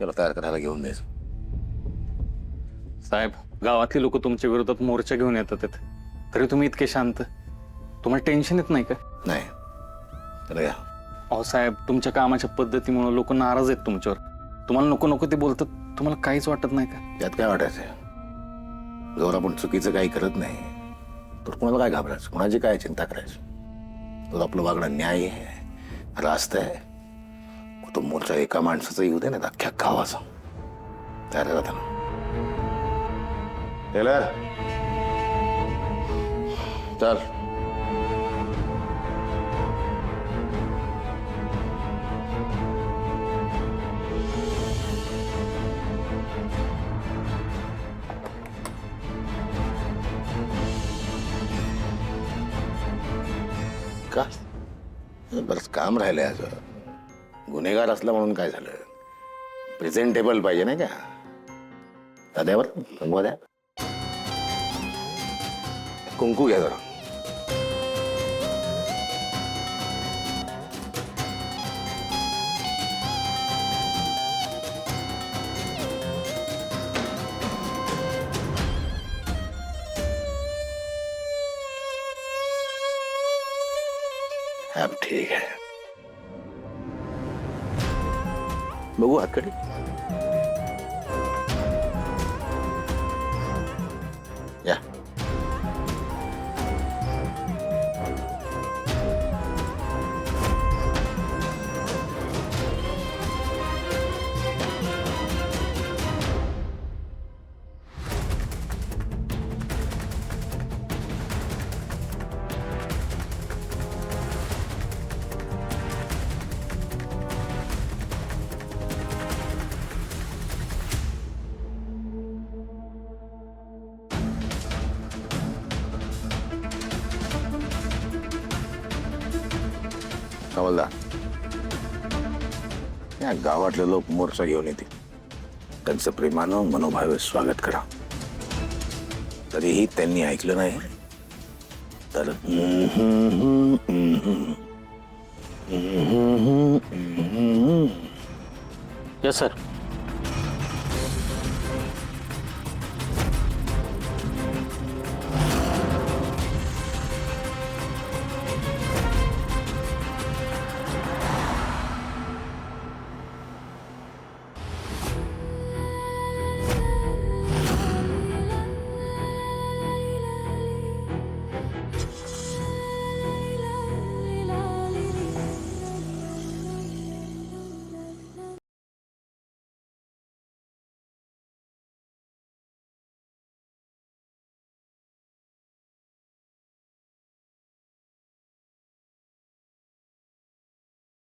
त्याला तयार करायला घेऊन द्यायचं. साहेब, गावातली लोक तुमच्या विरोधात मोर्चा घेऊन येतात तरी तुम्ही इतके शांत. तुम्हाला टेन्शन येत नाही का? नाही त्याला घ्या. अहो साहेब, तुमच्या कामाच्या पद्धतीमुळे लोक नाराज आहेत तुमच्यावर. तुम्हाला नको नको ते बोलतात, तुम्हाला काहीच वाटत नाही का? त्यात काय वाटायचं? जोर आपण चुकीचं काही करत नाही तर कोणाला काय घाबरायचं, कोणाची काय चिंता करायची? तर आपलं वागणं न्याय आहे, रास्त आहे. तो मोर्चा एका माणसाचा येऊ दे ना, अख्ख्या गावाचा. तयार करा त्याला. टेलर चल. का बरंच काम राहिलंय आज. गुन्हेगार असला म्हणून काय झालं? प्रेझेंटेबल पाहिजे नाही का? दाद्यावर कुंकू द्या. कुंकू घ्या जरा. अब ठीक है. बघू हातकडे. या. हवालदार, या गावातले लोक मोर्चा घेऊन येतील. त्यांचं प्रेमानं मनोभावे स्वागत करा. तरीही त्यांनी ऐकलं नाही तर यस सर.